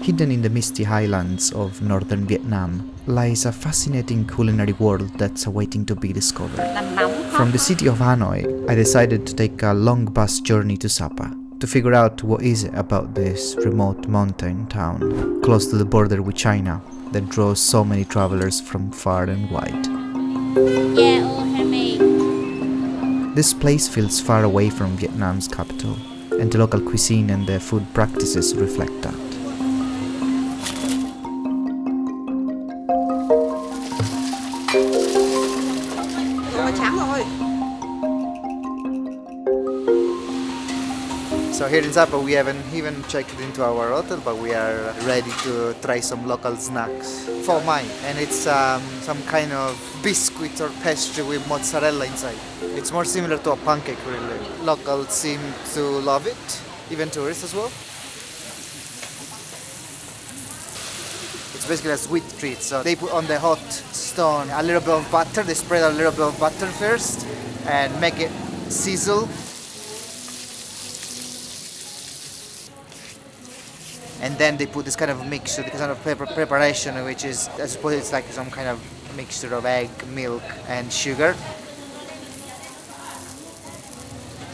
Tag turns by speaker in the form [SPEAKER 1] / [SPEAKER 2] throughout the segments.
[SPEAKER 1] Hidden in the misty highlands of northern Vietnam lies a fascinating culinary world that's awaiting to be discovered. From the city of Hanoi, I decided to take a long bus journey to Sapa to figure out what is it about this remote mountain town close to the border with China that draws so many travelers from far and wide. This place feels far away from Vietnam's capital, and the local cuisine and the food practices reflect that. So here in Sapa we haven't even checked into our hotel, but we are ready to try some local snacks. Pho Mai, and it's some kind of biscuit or pastry with mozzarella inside. It's more similar to a pancake really. Locals seem to love it, even tourists as well. It's basically a sweet treat, so they put on the hot stone a little bit of butter, they spread a little bit of butter first and make it sizzle. And then they put this kind of mixture, this kind of preparation, which is, I suppose it's like some kind of mixture of egg, milk and sugar.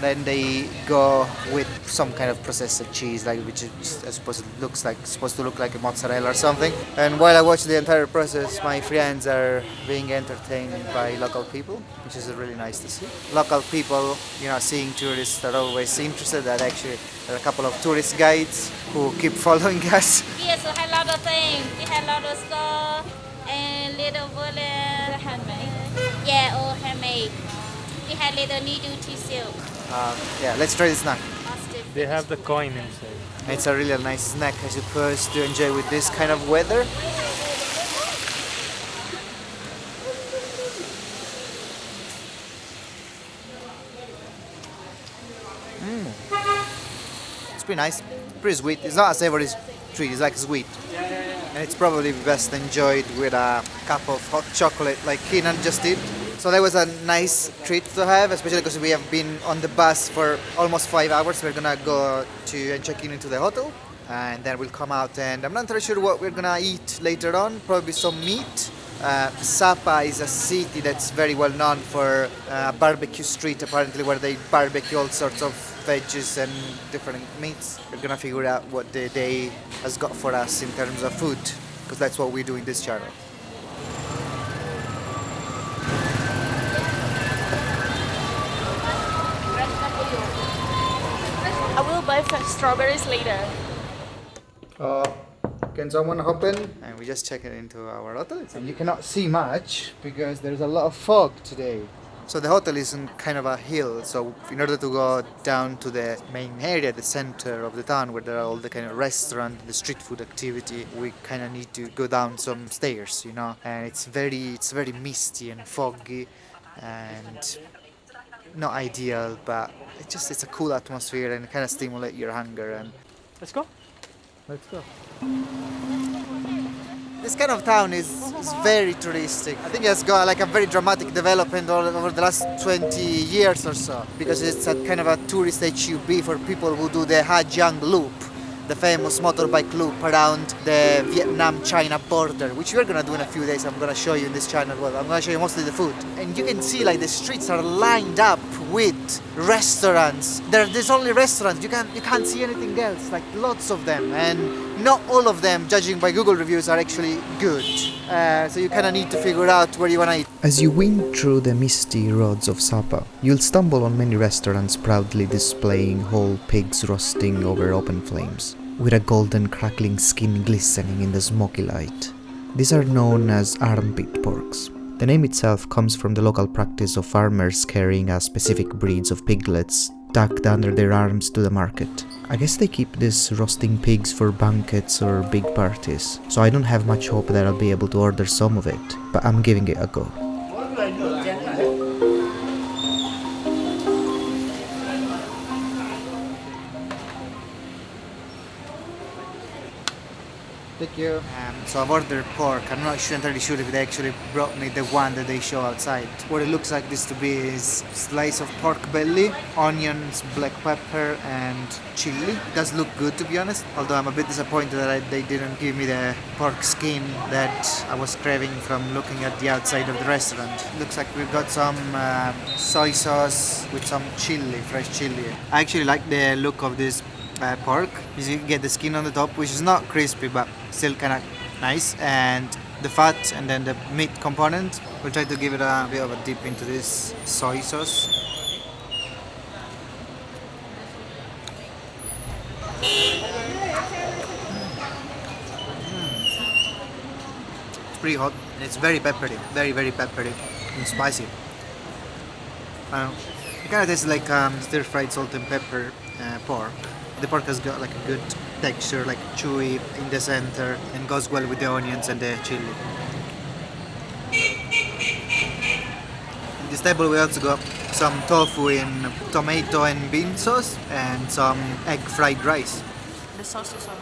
[SPEAKER 1] Then they go with some kind of processed cheese, like which is, I suppose it looks like supposed to look like a mozzarella or something. And while I watch the entire process, my friends are being entertained by local people, which is really nice to see. Local people, seeing tourists are always interested. That actually there are a couple of tourist guides who keep following us.
[SPEAKER 2] Yes, we have a lot of things. We have a lot of store and little bullet handmade. Yeah, all handmade. We have little needle to silk.
[SPEAKER 1] Let's try the snack.
[SPEAKER 3] They have the coin inside.
[SPEAKER 1] It's a really nice snack, I suppose, to enjoy with this kind of weather. It's pretty nice, pretty sweet. It's not a savory treat, it's like sweet. And it's probably best enjoyed with a cup of hot chocolate like Keenan just did. So that was a nice treat to have, especially because we have been on the bus for almost 5 hours. We're gonna go to and check in into the hotel, and then we'll come out, and I'm not really sure what we're gonna eat later on, probably some meat. Sapa is a city that's very well known for a barbecue street, apparently, where they barbecue all sorts of veggies and different meats. We're gonna figure out what the day has got for us in terms of food, because that's what we do in this channel.
[SPEAKER 4] I will buy strawberries later.
[SPEAKER 1] Can someone hop in? And we just checked into our hotel. And you cannot see much because there's a lot of fog today. So the hotel is on kind of a hill, so in order to go down to the main area, the center of the town, where there are all the kind of restaurant, the street food activity, we kind of need to go down some stairs, and it's very misty and foggy and not ideal, but it's a cool atmosphere and kind of stimulate your hunger. And
[SPEAKER 3] Let's go.
[SPEAKER 1] this kind of town is very touristic. I think it's got like a very dramatic development over the last 20 years or so, because it's a kind of a tourist HUB for people who do the Ha Giang Loop, the famous motorbike loop around the Vietnam-China border, which we're gonna do in a few days. I'm gonna show you in this channel. Well, I'm gonna show you mostly the food. And you can see like the streets are lined up with restaurants. There's only restaurants. You can't see anything else. Like lots of them, and not all of them, judging by Google reviews, are actually good. So you kind of need to figure out where you wanna eat. As you wind through the misty roads of Sapa, you'll stumble on many restaurants proudly displaying whole pigs roasting over open flames, with a golden crackling skin glistening in the smoky light. These are known as armpit porks. The name itself comes from the local practice of farmers carrying a specific breeds of piglets tucked under their arms to the market. I guess they keep these roasting pigs for banquets or big parties, so I don't have much hope that I'll be able to order some of it, but I'm giving it a go. Thank you. So I've ordered pork. I'm not entirely sure if they actually brought me the one that they show outside. What it looks like this to be is slice of pork belly, onions, black pepper, and chili. It does look good, to be honest. Although I'm a bit disappointed that they didn't give me the pork skin that I was craving from looking at the outside of the restaurant. Looks like we've got some soy sauce with some chili, fresh chili. I actually like the look of this pork. You get the skin on the top, which is not crispy but still kind of nice, and the fat and then the meat component. We'll try to give it a bit of a dip into this soy sauce. It's pretty hot and it's very peppery, very peppery and spicy. I don't know. It kind of tastes like stir-fried salt and pepper pork. The pork has got like a good texture, like chewy in the center, and goes well with the onions and the chili. In this table we also got some tofu in tomato and bean sauce, and some egg fried rice.
[SPEAKER 4] The sauce is on.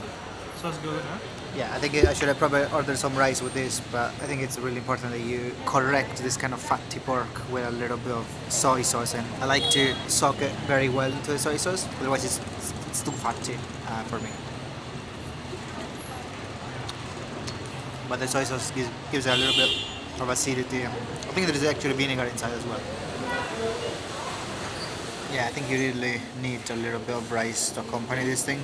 [SPEAKER 3] Sauce good, huh?
[SPEAKER 1] Yeah, I think I should have probably ordered some rice with this, but I think it's really important that you correct this kind of fatty pork with a little bit of soy sauce, and I like to soak it very well into the soy sauce, otherwise it's too fatty for me. But the soy sauce gives it a little bit of acidity. I think there is actually vinegar inside as well. Yeah, I think you really need a little bit of rice to accompany this thing.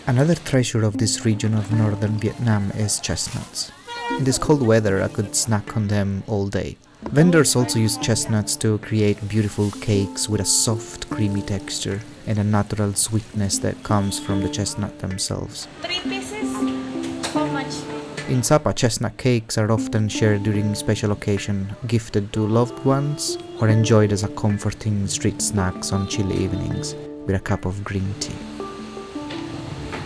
[SPEAKER 1] Another treasure of this region of northern Vietnam is chestnuts. In this cold weather I could snack on them all day. Vendors also use chestnuts to create beautiful cakes with a soft, creamy texture and a natural sweetness that comes from the chestnut themselves.
[SPEAKER 2] 3 pieces? How much?
[SPEAKER 1] In Sapa, chestnut cakes are often shared during special occasion, gifted to loved ones, or enjoyed as a comforting street snacks on chilly evenings with a cup of green tea.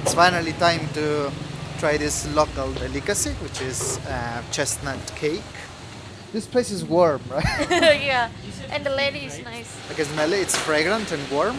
[SPEAKER 1] It's finally time to try this local delicacy, which is chestnut cake. This place is warm, right?
[SPEAKER 4] Yeah, and the lady is nice.
[SPEAKER 1] I can smell it, it's fragrant and warm.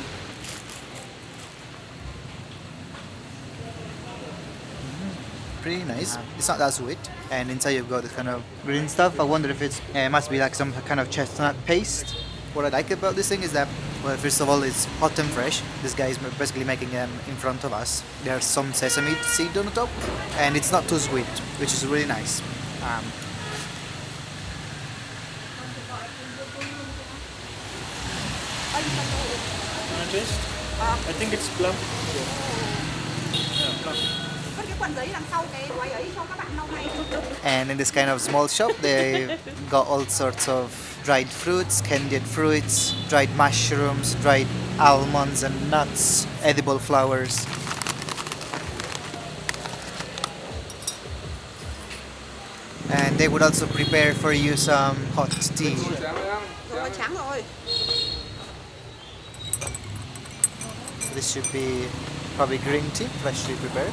[SPEAKER 1] Pretty nice. It's not that sweet. And inside you've got this kind of green stuff. I wonder if it must be like some kind of chestnut paste. What I like about this thing is that, well, first of all, it's hot and fresh. This guy is basically making them in front of us. There's some sesame seed on the top, and it's not too sweet, which is really nice.
[SPEAKER 3] Taste? I think it's plum. Yeah, plum.
[SPEAKER 1] And in this kind of small shop, they got all sorts of dried fruits, candied fruits, dried mushrooms, dried almonds and nuts, edible flowers. And they would also prepare for you some hot tea. This should be probably green tea, freshly prepared.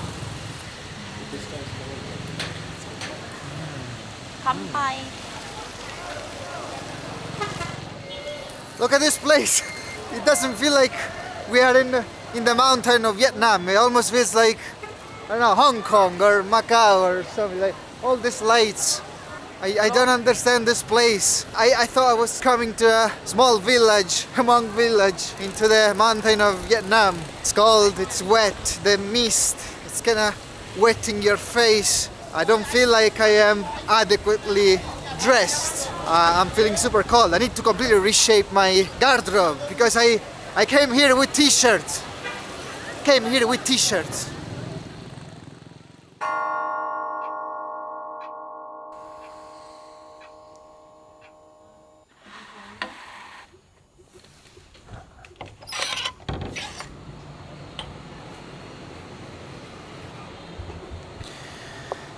[SPEAKER 2] Kampai.
[SPEAKER 1] Look at this place. It doesn't feel like we are in the mountain of Vietnam. It almost feels like, I don't know, Hong Kong or Macau or something like. All these lights. I don't understand this place. I thought I was coming to a small village, Hmong village, into the mountain of Vietnam. It's cold, it's wet, the mist, it's kinda wetting your face. I don't feel like I am adequately dressed. I'm feeling super cold. I need to completely reshape my garderobe because I came here with t-shirts.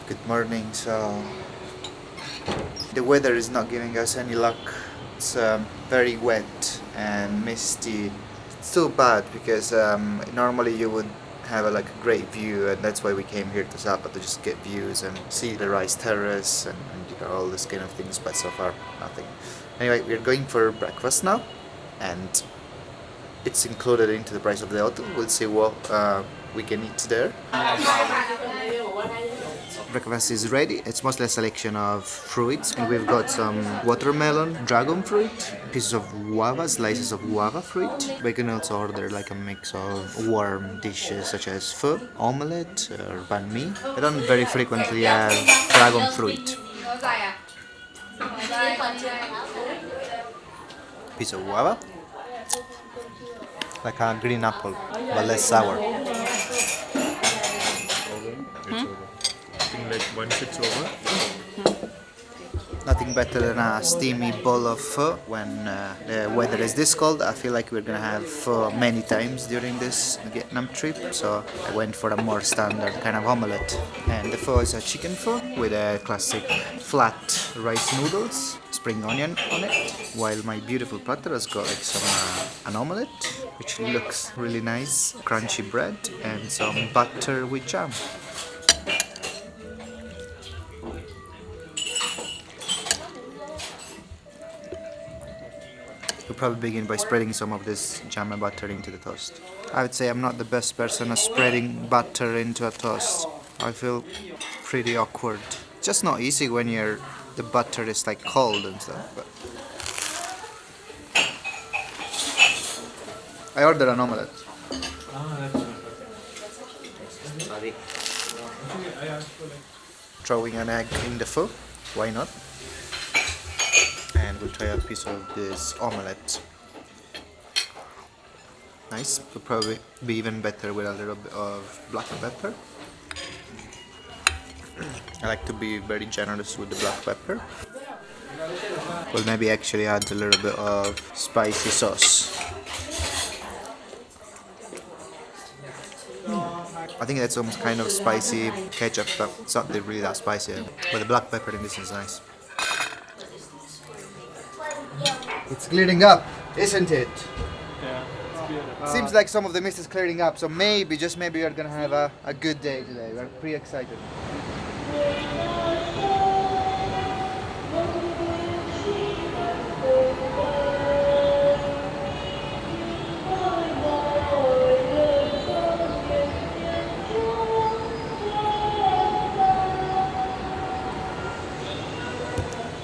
[SPEAKER 1] Good morning. So the weather is not giving us any luck. It's very wet and misty. It's too bad because normally you would have a great view, and that's why we came here to Sapa, to just get views and see the rice terrace and all this kind of things, but so far nothing. Anyway, we're going for breakfast now, and it's included into the price of the hotel. We'll see what we can eat there. Breakfast is ready. It's mostly a selection of fruits, and we've got some watermelon, dragon fruit, pieces of guava, slices of guava fruit. We can also order like a mix of warm dishes such as pho, omelette, or banh mi. I don't very frequently have dragon fruit. Piece of guava, like a green apple, but less sour.
[SPEAKER 3] I think like once it's over.
[SPEAKER 1] Nothing better than a steamy bowl of pho when the weather is this cold. I feel like we're gonna have pho many times during this Vietnam trip, so I went for a more standard kind of omelette. And the pho is a chicken pho with a classic flat rice noodles, spring onion on it, while my beautiful platter has got like some an omelette, which looks really nice, crunchy bread, and some butter with jam. We'll probably begin by spreading some of this jam and butter into the toast. I would say I'm not the best person at spreading butter into a toast. I feel pretty awkward. It's just not easy when the butter is like cold and stuff. But I ordered an omelette. Sorry. Throwing an egg in the pho. Why not? And we'll try a piece of this omelette. Nice, will probably be even better with a little bit of black pepper. I like to be very generous with the black pepper. We'll maybe actually add a little bit of spicy sauce. I think that's some kind of spicy ketchup, but it's not really that spicy. But the black pepper in this is nice. It's clearing up, isn't it?
[SPEAKER 3] Yeah, it's beautiful.
[SPEAKER 1] Seems like some of the mist is clearing up, so maybe, just maybe, we're gonna have a good day today. We're pretty excited.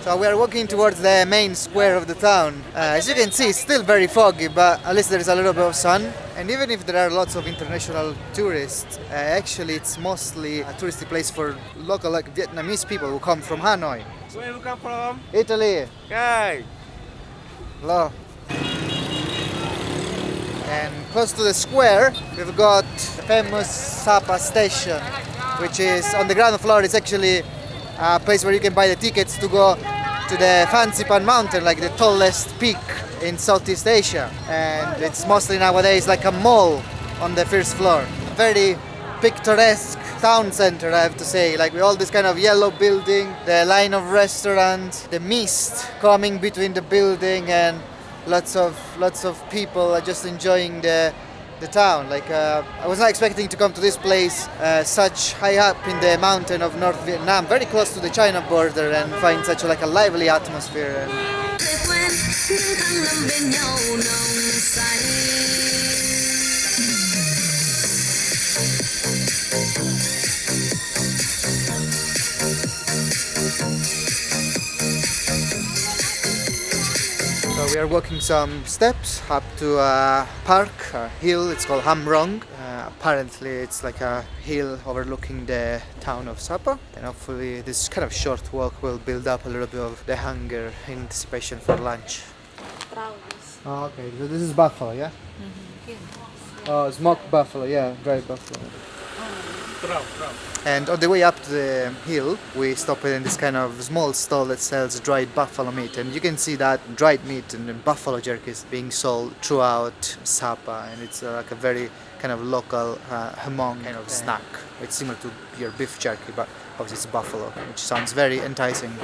[SPEAKER 1] So we are walking towards the main square of the town. As you can see, it's still very foggy, but at least there is a little bit of sun. And even if there are lots of international tourists, actually it's mostly a touristy place for local, like Vietnamese people who come from Hanoi.
[SPEAKER 5] Where you come from?
[SPEAKER 1] Italy.
[SPEAKER 5] Okay.
[SPEAKER 1] Hello. And close to the square, we've got the famous Sapa station, which is on the ground floor. It's actually a place where you can buy the tickets to go to the Fancy Pan Mountain, like the tallest peak in Southeast Asia. And it's mostly nowadays like a mall on the first floor. A very picturesque town center, I have to say, like with all this kind of yellow building, the line of restaurants, the mist coming between the building, and lots of people are just enjoying the town. Like I was not expecting to come to this place such high up in the mountain of North Vietnam, very close to the China border, and find such like a lively atmosphere. So we are walking some steps up to a park, a hill. It's called Ham Rong. Apparently it's like a hill overlooking the town of Sapa, and hopefully this kind of short walk will build up a little bit of the hunger in anticipation for lunch. Oh, okay, so this is buffalo, yeah? Oh, smoked buffalo, yeah, dried buffalo. And on the way up to the hill, we stopped in this kind of small stall that sells dried buffalo meat, and you can see that dried meat and buffalo jerky is being sold throughout Sapa, and it's like a very kind of local Hmong kind of snack. It's similar to your beef jerky, but obviously it's buffalo, which sounds very enticing.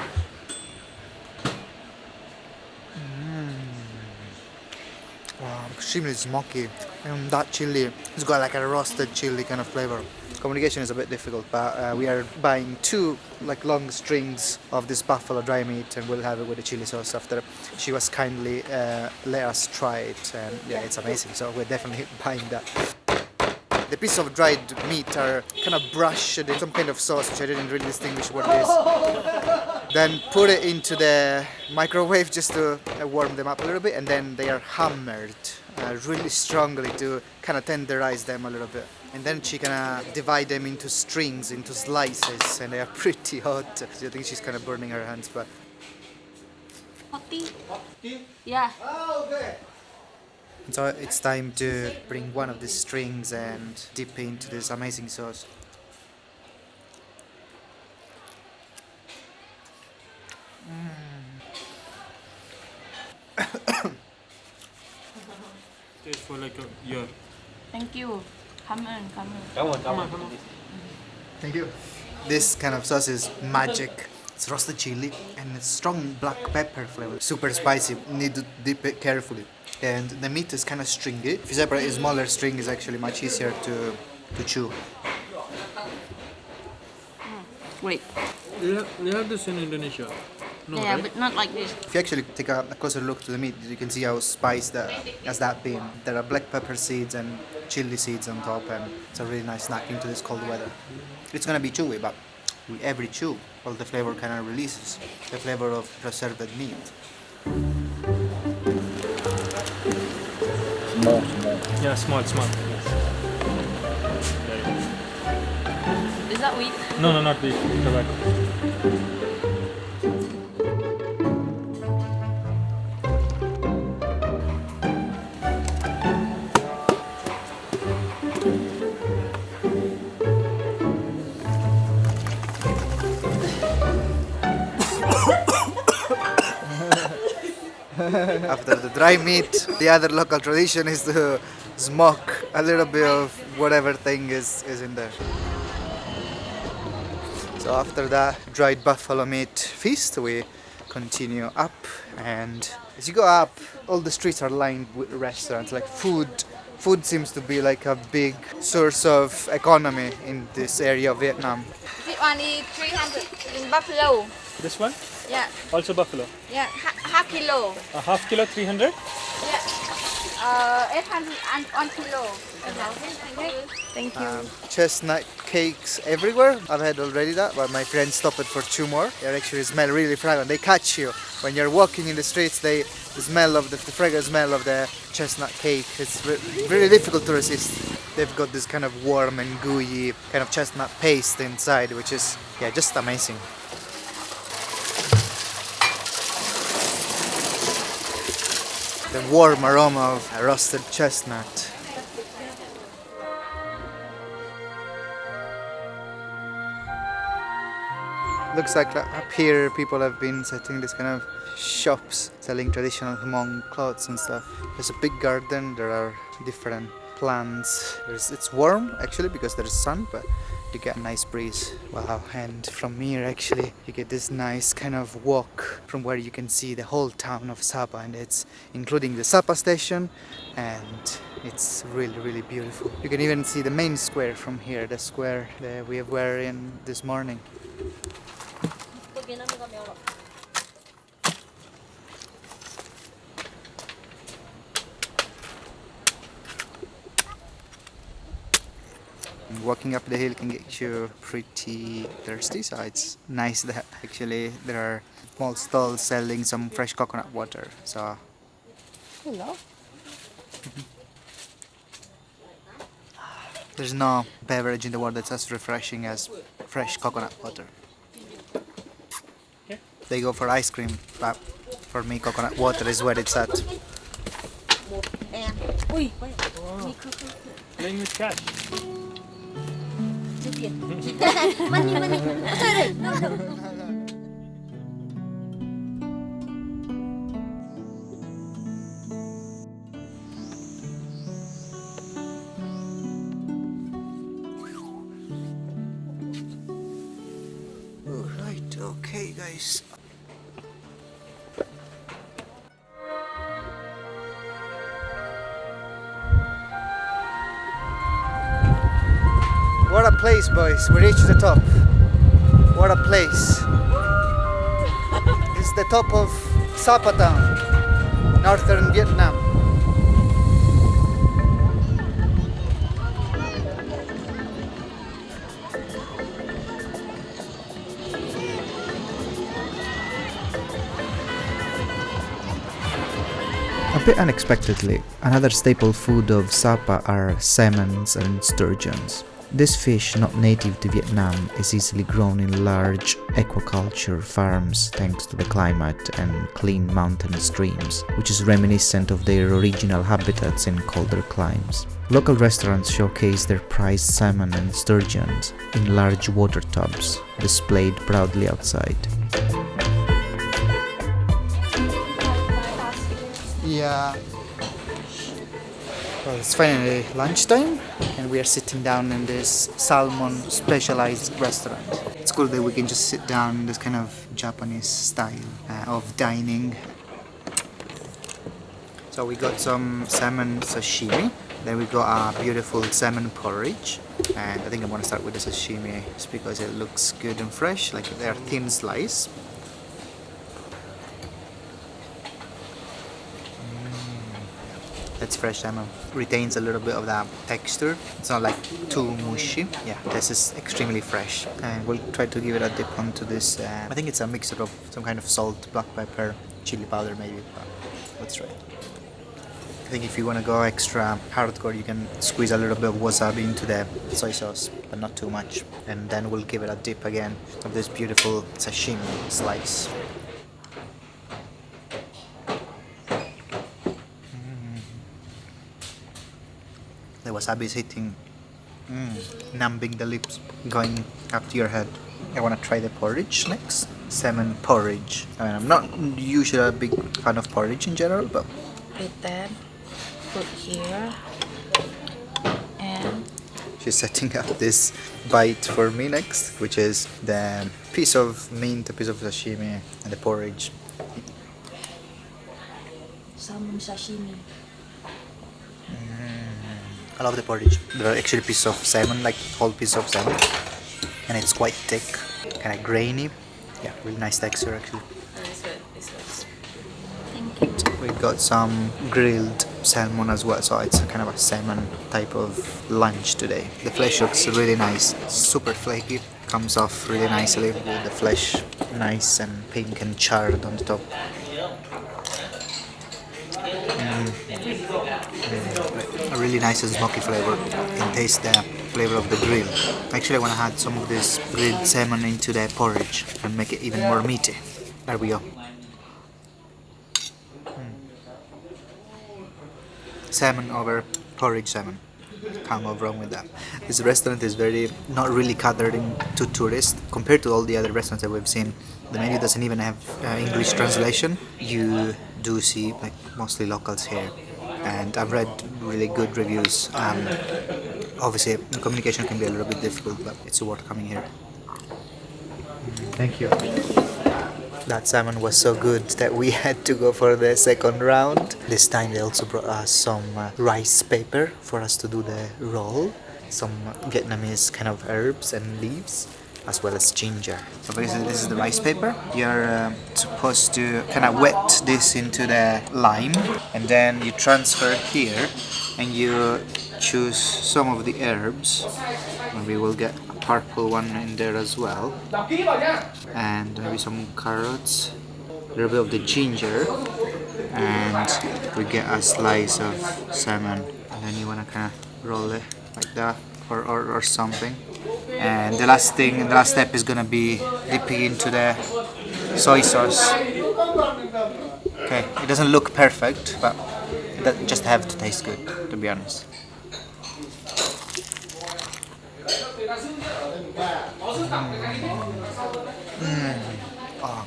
[SPEAKER 1] Wow, extremely smoky, and that chili, it's got like a roasted chili kind of flavor. Communication is a bit difficult, but we are buying 2 like long strings of this buffalo dry meat, and we'll have it with the chili sauce after she was kindly let us try it, and yeah, it's amazing, so we're definitely buying that. the piece of dried meat are kind of brushed in some kind of sauce, which I didn't really distinguish what it is. Then put it into the microwave just to warm them up a little bit, and then they are hammered really strongly to kind of tenderize them a little bit. And then she kind of divide them into strings, into slices, and they are pretty hot. I think she's kind of burning her hands, but...
[SPEAKER 2] Hotty. Yeah.
[SPEAKER 1] So it's time to bring one of the strings and dip into this amazing sauce.
[SPEAKER 3] Stays for like a year.
[SPEAKER 4] Thank you. Come on.
[SPEAKER 1] Thank you. This kind of sauce is magic. It's roasted chili and it's strong black pepper flavor. Super spicy. Need to dip it carefully. And the meat is kind of stringy. If you separate a smaller string, it's actually much easier to chew.
[SPEAKER 4] Wait.
[SPEAKER 3] You have this in Indonesia? No,
[SPEAKER 4] Yeah,
[SPEAKER 3] right?
[SPEAKER 4] but not like this.
[SPEAKER 1] If you actually take a closer look to the meat, you can see how spiced that has that been. There are black pepper seeds and chili seeds on top, and it's a really nice snack into this cold weather. It's gonna be chewy, but with every chew, all the flavor kind of releases. The flavor of preserved meat.
[SPEAKER 3] Yeah, small. Yes.
[SPEAKER 4] Is that weed?
[SPEAKER 3] No, not beef. Tobacco.
[SPEAKER 1] After the dry meat, the other local tradition is to smoke a little bit of whatever thing is in there. So after that dried buffalo meat feast, we continue up, and as you go up, all the streets are lined with restaurants. Like food seems to be like a big source of economy in this area of Vietnam.
[SPEAKER 2] This one is 300 in buffalo.
[SPEAKER 3] This one?
[SPEAKER 2] Yeah.
[SPEAKER 3] Also buffalo.
[SPEAKER 2] Yeah. Half kilo.
[SPEAKER 3] A half kilo, 300?
[SPEAKER 2] Yeah. 800 and 1 kilo. Thank you.
[SPEAKER 1] Chestnut cakes everywhere. I've had already that, but my friends stopped it for 2 more. They actually smell really fragrant. They catch you when you're walking in the streets. The smell of the fragrant smell of the chestnut cake. It's really difficult to resist. They've got this kind of warm and gooey kind of chestnut paste inside, which is just amazing. The warm aroma of roasted chestnut. Looks like up here people have been setting this kind of shops selling traditional Hmong clothes and stuff. There's a big garden, there are different plants. It's warm actually because there's sun, but you get a nice breeze. Wow, and from here actually you get this nice kind of walk from where you can see the whole town of Sapa, and it's including the Sapa station, and it's really beautiful. You can even see the main square from here, the square that we were in this morning. Walking up the hill can get you pretty thirsty, so it's nice that actually there are small stalls selling some fresh coconut water. So
[SPEAKER 4] Hello.
[SPEAKER 1] there's no beverage in the world that's as refreshing as fresh coconut water. They go for ice cream, but for me coconut water is where it's at.
[SPEAKER 3] Playing with cash.
[SPEAKER 1] Alright, okay guys. What a place, boys. We reached the top. What a place. It's the top of Sapa town, northern Vietnam.
[SPEAKER 5] A bit unexpectedly, another staple food of Sapa are salmons and sturgeons. This fish, not native to Vietnam, is easily grown in large aquaculture farms thanks to the climate and clean mountain streams, which is reminiscent of their original habitats in colder climes. Local restaurants showcase their prized salmon and sturgeons in large water tubs, displayed proudly outside.
[SPEAKER 1] Yeah. Well, it's finally lunchtime and we are sitting down in this salmon specialized restaurant. It's cool that we can just sit down in this kind of Japanese style of dining. So we got some salmon sashimi, then we got a beautiful salmon porridge, and I think I'm gonna start with the sashimi just because it looks good and fresh, like they're thin slice. That's fresh salmon. Retains a little bit of that texture. It's not like too mushy. Yeah, this is extremely fresh. And we'll try to give it a dip onto this. I think it's a mixture of some kind of salt, black pepper, chili powder maybe. But let's try it. I think if you want to go extra hardcore, you can squeeze a little bit of wasabi into the soy sauce, but not too much. And then we'll give it a dip again of this beautiful sashimi slice. The wasabi is hitting, numbing the lips, going up to your head. I want to try the porridge next. Salmon porridge. I mean, I'm not usually a big fan of porridge in general, but
[SPEAKER 4] Put that. Put here. And
[SPEAKER 1] she's setting up this bite for me next, which is the piece of mint, a piece of sashimi, and the porridge.
[SPEAKER 4] salmon sashimi.
[SPEAKER 1] I love the porridge. There are actually pieces of salmon, like whole piece of salmon, and it's quite thick, kind of grainy. Yeah, really nice texture actually.
[SPEAKER 4] It's good. It's good.
[SPEAKER 1] We got some grilled salmon as well, so it's a kind of a salmon type of lunch today. The flesh looks really nice, super flaky, comes off really nicely with the flesh nice and pink and charred on the top. A really nice and smoky flavor. You can taste the flavor of the grill. Actually, I want to add some of this grilled salmon into the porridge and make it even more meaty. There we go. Salmon over porridge salmon. Can't go wrong with that. This restaurant is very not really catering to tourists compared to all the other restaurants that we've seen. The menu doesn't even have English translation. You do see like mostly locals here, and I've read really good reviews. Obviously, the communication can be a little bit difficult, but it's worth coming here. Thank you. That salmon was so good that we had to go for the second round. This time they also brought us some rice paper for us to do the roll, some Vietnamese kind of herbs and leaves, as well as ginger. So basically this is the rice paper. You're supposed to kind of wet this into the lime, and then you transfer here and you choose some of the herbs, and we will get a purple one in there as well, and maybe some carrots, a little bit of the ginger, and we get a slice of salmon, and then you want to kind of roll it like that or something. And the last step is gonna be dipping into the soy sauce. Okay, it doesn't look perfect, but it just have to taste good, to be honest. Oh,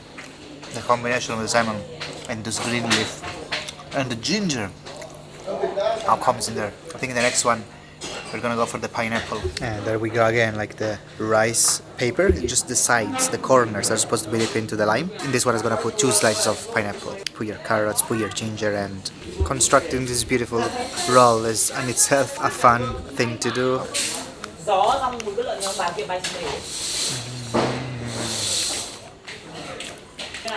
[SPEAKER 1] the combination of the salmon and this green leaf and the ginger comes in there. I think the next one we're gonna go for the pineapple. And there we go again, like the rice paper, just the sides, the corners are supposed to be dipped into the lime. In this one I'm gonna put 2 slices of pineapple. Put your carrots, put your ginger, and constructing this beautiful roll is in itself a fun thing to do.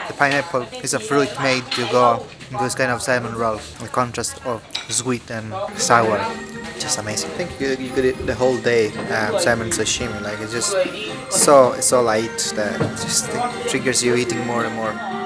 [SPEAKER 1] The pineapple is a fruit made to go into this kind of salmon roll. The contrast of sweet and sour just
[SPEAKER 5] It's amazing. I think you could eat the whole day salmon sashimi. Like it's just so light that it just triggers you eating more and more.